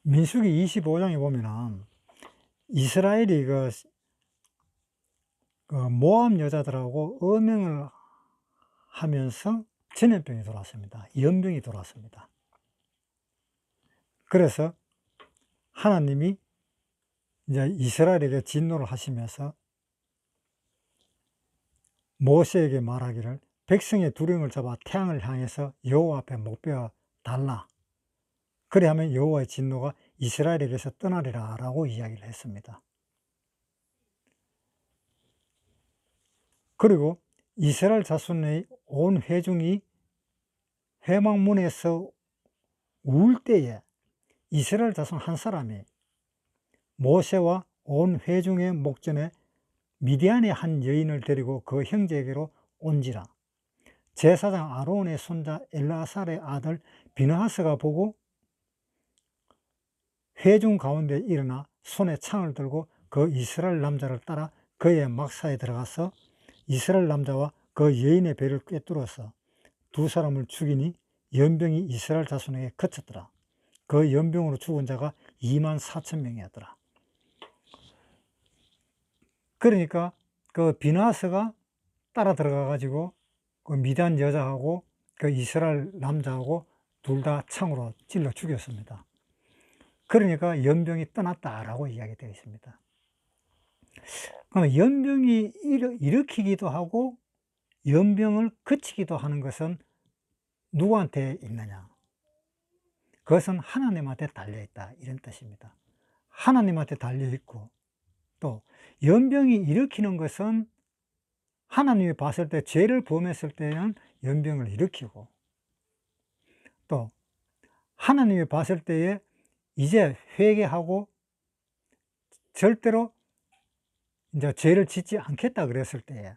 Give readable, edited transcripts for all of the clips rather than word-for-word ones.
민수기 25장에 보면은 이스라엘이 그 모압 여자들하고 음행을 하면서 전염병이 돌았습니다. 연병이 돌았습니다. 그래서 하나님이 이제 이스라엘에게 진노를 하시면서 모세에게 말하기를 백성의 두령을 잡아 태양을 향해서 여호와 앞에 목베어 달라. 그래야면 여호와의 진노가 이스라엘에게서 떠나리라 라고 이야기를 했습니다. 그리고 이스라엘 자손의 온 회중이 회막문에서 울 때에 이스라엘 자손 한 사람이 모세와 온 회중의 목전에 미디안의 한 여인을 데리고 그 형제에게로 온지라. 제사장 아론의 손자 엘르아살의 아들 비느하스가 보고 회중 가운데 일어나 손에 창을 들고 그 이스라엘 남자를 따라 그의 막사에 들어가서 이스라엘 남자와 그 여인의 배를 꿰뚫어서 두 사람을 죽이니 연병이 이스라엘 자손에게 그쳤더라. 그 연병으로 죽은 자가 24,000명이었더라. 그러니까 그 비느하스가 따라 들어가 가지고 그 미디안 여자하고 그 이스라엘 남자하고 둘 다 창으로 찔러 죽였습니다. 그러니까 연병이 떠났다라고 이야기되어 있습니다. 그럼 연병이 일으키기도 하고 연병을 그치기도 하는 것은 누구한테 있느냐? 그것은 하나님한테 달려있다, 이런 뜻입니다. 하나님한테 달려있고, 또 연병이 일으키는 것은 하나님이 봤을 때 죄를 범했을 때는 연병을 일으키고, 또 하나님이 봤을 때에 이제 회개하고 절대로 이제 죄를 짓지 않겠다 그랬을 때에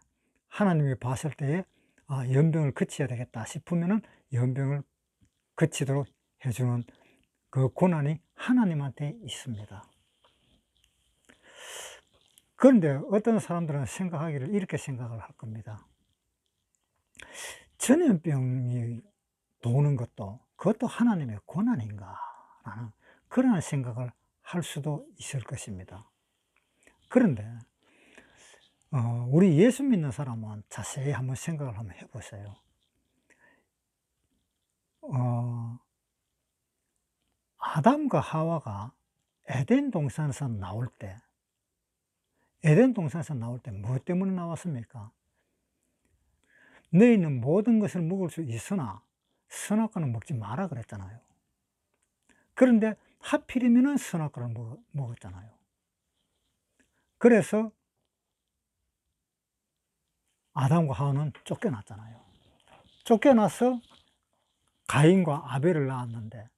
하나님이 봤을 때에 연병을 그쳐야 되겠다 싶으면은 연병을 그치도록 해주는 그 권한이 하나님한테 있습니다. 그런데 어떤 사람들은 생각하기를 이렇게 생각을 할 겁니다. 전염병이 도는 것도 그것도 하나님의 권한인가 라는 그런 생각을 할 수도 있을 것입니다. 그런데 우리 예수 믿는 사람은 자세히 한번 생각을 한번 해보세요. 아담과 하와가 에덴 동산에서 나올 때 무엇 때문에 나왔습니까? 너희는 모든 것을 먹을 수 있으나 선악과는 먹지 마라 그랬잖아요. 그런데 하필이면 선악과를 먹었잖아요. 그래서 아담과 하와는 쫓겨났잖아요. 쫓겨나서 가인과 아벨을 낳았는데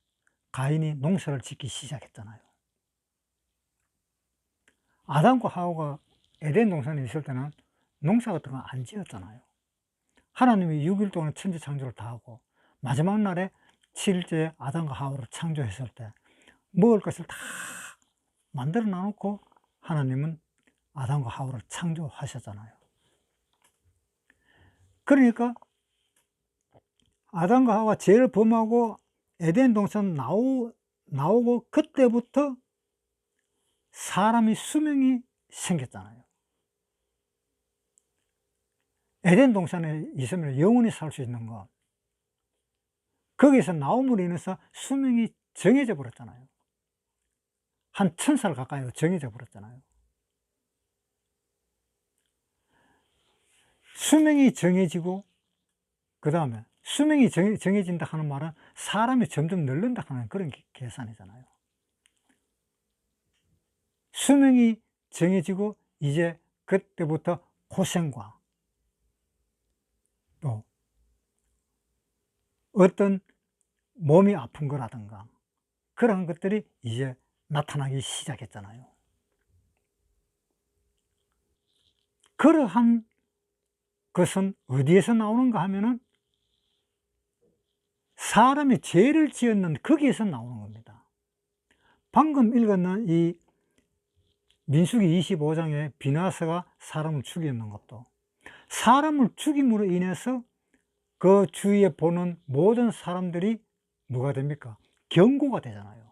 가인이 농사를 짓기 시작했잖아요. 아담과 하와가 에덴 동산에 있을 때는 농사 같은 거 안 지었잖아요. 하나님이 6일 동안 천지 창조를 다 하고 마지막 날에 7일째에 아담과 하와를 창조했을 때 먹을 것을 다 만들어 놔놓고 하나님은 아담과 하와를 창조하셨잖아요. 그러니까 아담과 하와가 죄를 범하고 에덴 동산 나오고 그때부터 사람이 수명이 생겼잖아요. 에덴 동산에 있으면 영원히 살 수 있는 것, 거기서 나옴으로 인해서 수명이 정해져 버렸잖아요. 한 1000살 가까이 정해져 버렸잖아요. 수명이 정해지고 그 다음에 수명이 정해진다 하는 말은 사람이 점점 늙는다 하는 그런 계산이잖아요. 수명이 정해지고 이제 그때부터 고생과 또 어떤 몸이 아픈 거라든가 그런 것들이 이제 나타나기 시작했잖아요. 그러한 것은 어디에서 나오는가 하면은 사람이 죄를 지었는 거기에서 나오는 겁니다. 방금 읽었는 이 민수기 25장에 비느하스가 사람을 죽였는 것도 사람을 죽임으로 인해서 그 주위에 보는 모든 사람들이 뭐가 됩니까? 경고가 되잖아요.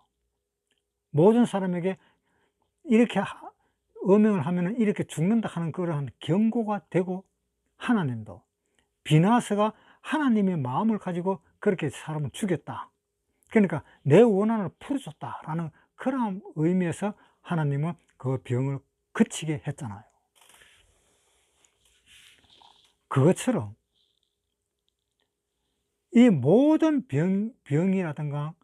모든 사람에게 이렇게 음행을 하면 이렇게 죽는다 하는 그러한 경고가 되고, 하나님도 비나스가 하나님의 마음을 가지고 그렇게 사람을 죽였다, 그러니까 내 원한을 풀어줬다라는 그런 의미에서 하나님은 그 병을 그치게 했잖아요. 그것처럼 이 모든 병이라든가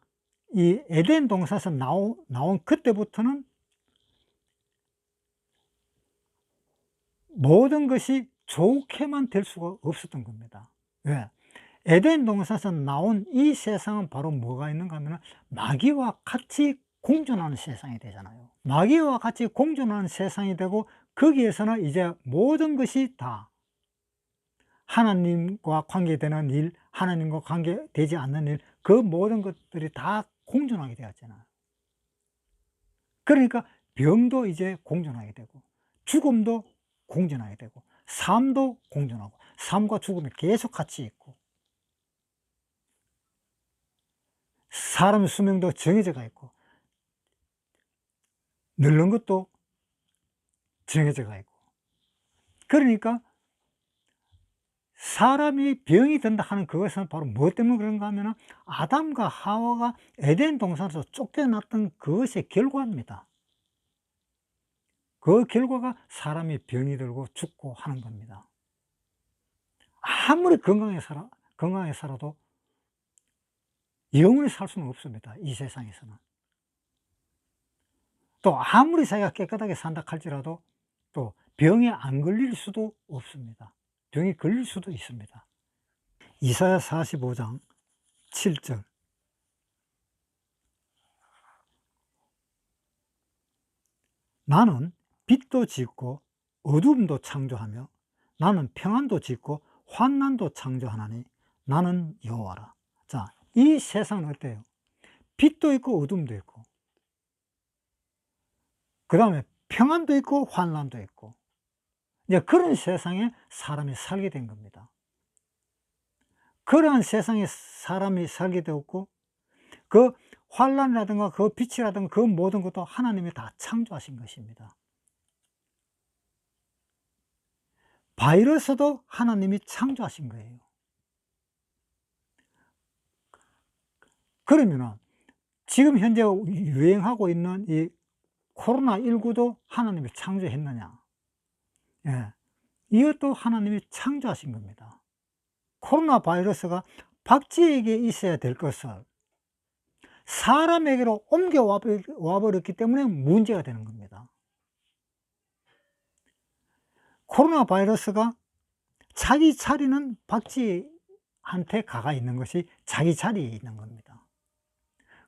이 에덴 동산에서 나온 그때부터는 모든 것이 좋게만 될 수가 없었던 겁니다. 왜? 에덴 동산에서 나온 이 세상은 바로 뭐가 있는가 하면 마귀와 같이 공존하는 세상이 되잖아요. 마귀와 같이 공존하는 세상이 되고, 거기에서는 이제 모든 것이 다 하나님과 관계되는 일, 하나님과 관계되지 않는 일, 그 모든 것들이 다 공존하게 되었잖아요. 그러니까 병도 이제 공존하게 되고, 죽음도 공존하게 되고, 삶도 공존하고, 삶과 죽음이 계속 같이 있고, 사람의 수명도 정해져가 있고, 늙는 것도 정해져가 있고. 그러니까 사람이 병이 든다 하는 그것은 바로 무엇 때문에 그런가 하면 아담과 하와가 에덴 동산에서 쫓겨났던 그것의 결과입니다. 그 결과가 사람이 병이 들고 죽고 하는 겁니다. 아무리 건강하게 살아도 영원히 살 수는 없습니다, 이 세상에서는. 또 아무리 자기가 깨끗하게 산다 할지라도 또 병에 안 걸릴 수도 없습니다. 병이 걸릴 수도 있습니다. 이사야 45장 7절. 나는 빛도 짓고 어둠도 창조하며 나는 평안도 짓고 환난도 창조하나니 나는 여호와라. 자, 이 세상은 어때요? 빛도 있고 어둠도 있고, 그 다음에 평안도 있고 환난도 있고, 이제 그런 세상에 사람이 살게 된 겁니다. 그러한 세상에 사람이 살게 되었고, 그 환난이라든가 그 빛이라든가 그 모든 것도 하나님이 다 창조하신 것입니다. 바이러스도 하나님이 창조하신 거예요. 그러면 지금 현재 유행하고 있는 이 코로나19도 하나님이 창조했느냐? 예, 이것도 하나님이 창조하신 겁니다. 코로나 바이러스가 박쥐에게 있어야 될 것을 사람에게로 옮겨와 버렸기 때문에 문제가 되는 겁니다. 코로나 바이러스가 자기 자리는 박쥐한테 가가 있는 것이 자기 자리에 있는 겁니다.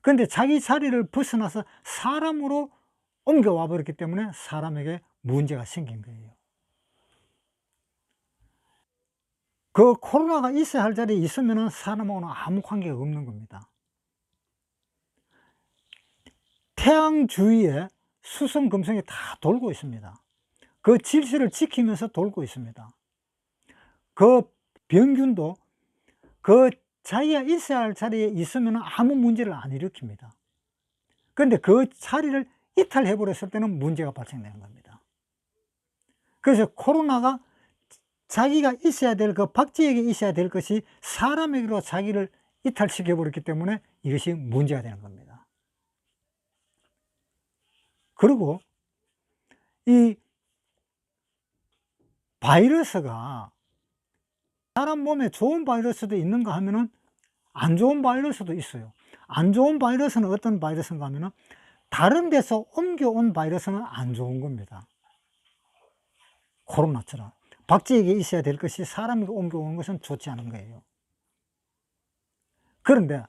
그런데 자기 자리를 벗어나서 사람으로 옮겨와 버렸기 때문에 사람에게 문제가 생긴 거예요. 그 코로나가 있어야 할 자리에 있으면 사람하고는 아무 관계가 없는 겁니다. 태양 주위에 수성, 금성이 다 돌고 있습니다. 그 질서를 지키면서 돌고 있습니다. 그 병균도 그 자기가 있어야 할 자리에 있으면 아무 문제를 안 일으킵니다. 그런데 그 자리를 이탈해 버렸을 때는 문제가 발생되는 겁니다. 그래서 코로나가 자기가 있어야 될, 그 박쥐에게 있어야 될 것이 사람에게로 자기를 이탈시켜 버렸기 때문에 이것이 문제가 되는 겁니다. 그리고 이 바이러스가 사람 몸에 좋은 바이러스도 있는가 하면은 안 좋은 바이러스도 있어요. 안 좋은 바이러스는 어떤 바이러스인가 하면은 다른 데서 옮겨온 바이러스는 안 좋은 겁니다. 코로나처럼 박쥐에게 있어야 될 것이 사람에게 옮겨오는 것은 좋지 않은 거예요. 그런데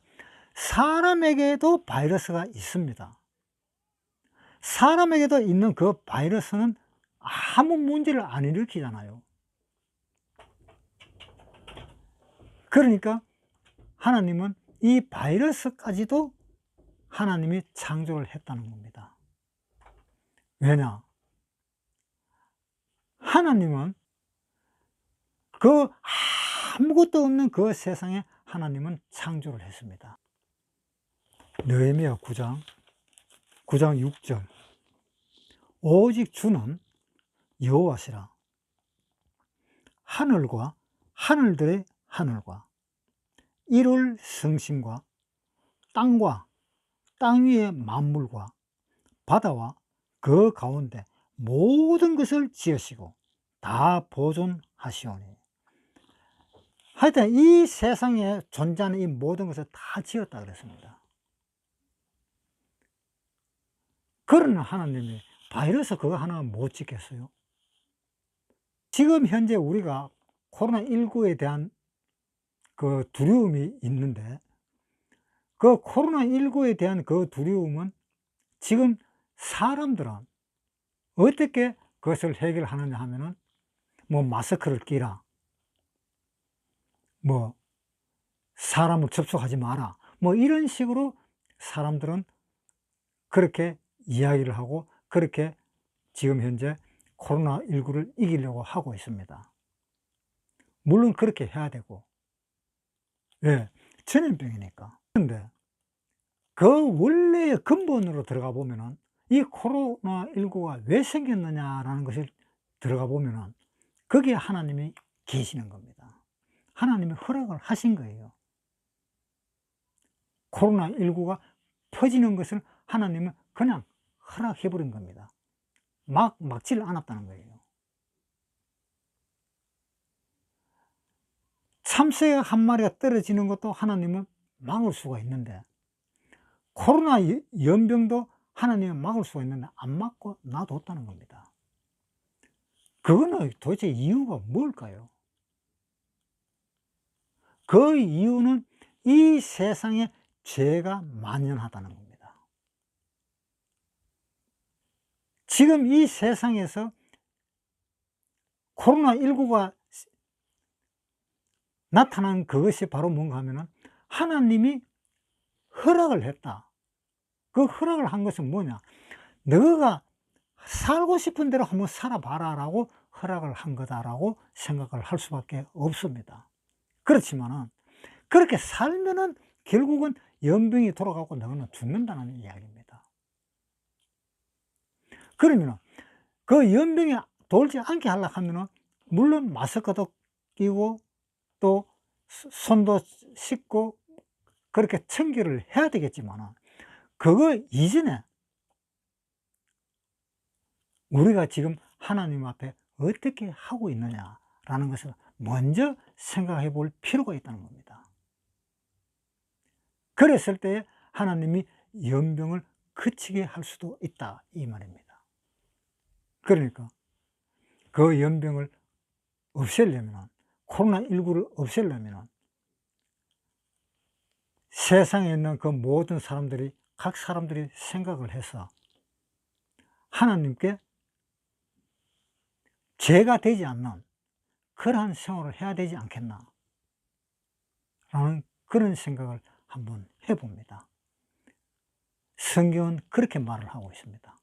사람에게도 바이러스가 있습니다. 사람에게도 있는 그 바이러스는 아무 문제를 안 일으키잖아요. 그러니까 하나님은 이 바이러스까지도 하나님이 창조를 했다는 겁니다. 왜냐? 하나님은 그 아무것도 없는 그 세상에 하나님은 창조를 했습니다. 느헤미야 9장 9장 6절 오직 주는 여호와시라. 하늘과 하늘들의 하늘과 이룰 성심과 땅과 땅 위의 만물과 바다와 그 가운데 모든 것을 지으시고 다 보존하시오니. 하여튼 이 세상에 존재하는 이 모든 것을 다 지었다 그랬습니다. 그러는 하나님이 바이러스 그거 하나 못 짓겠어요? 지금 현재 우리가 코로나19에 대한 그 두려움이 있는데, 그 코로나19에 대한 그 두려움은 지금 사람들은 어떻게 그것을 해결하느냐 하면은, 뭐 마스크를 끼라, 뭐 사람을 접촉하지 마라, 뭐 이런 식으로 사람들은 그렇게 이야기를 하고, 그렇게 지금 현재 코로나19를 이기려고 하고 있습니다. 물론 그렇게 해야 되고, 예, 전염병이니까. 그런데 그 원래의 근본으로 들어가 보면은 이 코로나19가 왜 생겼느냐라는 것을 들어가 보면은 거기에 하나님이 계시는 겁니다. 하나님이 허락을 하신 거예요. 코로나19가 퍼지는 것을 하나님은 그냥 허락해 버린 겁니다. 막지를 않았다는 거예요. 참새 한 마리가 떨어지는 것도 하나님은 막을 수가 있는데, 코로나 연병도 하나님은 막을 수가 있는데 안 막고 놔뒀다는 겁니다. 그거는 도대체 이유가 뭘까요? 그 이유는 이 세상에 죄가 만연하다는 겁니다. 지금 이 세상에서 코로나19가 나타난 그것이 바로 뭔가 하면은 하나님이 허락을 했다. 그 허락을 한 것은 뭐냐? 너가 살고 싶은 대로 한번 살아봐라 라고 허락을 한 거다라고 생각을 할 수밖에 없습니다. 그렇지만은 그렇게 살면은 결국은 연병이 돌아가고 너는 죽는다는 이야기입니다. 그러면은 그 연병이 돌지 않게 하려고 하면은 물론 마스크도 끼고 또 손도 씻고 그렇게 청결을 해야 되겠지만은, 그거 이전에 우리가 지금 하나님 앞에 어떻게 하고 있느냐라는 것을 먼저 생각해 볼 필요가 있다는 겁니다. 그랬을 때 하나님이 연병을 그치게 할 수도 있다 이 말입니다. 그러니까 그 연병을 없애려면, 코로나19를 없애려면 세상에 있는 그 모든 사람들이, 각 사람들이 생각을 해서 하나님께 죄가 되지 않는 그러한 생활을 해야 되지 않겠나 라는 그런 생각을 한번 해봅니다. 성경은 그렇게 말을 하고 있습니다.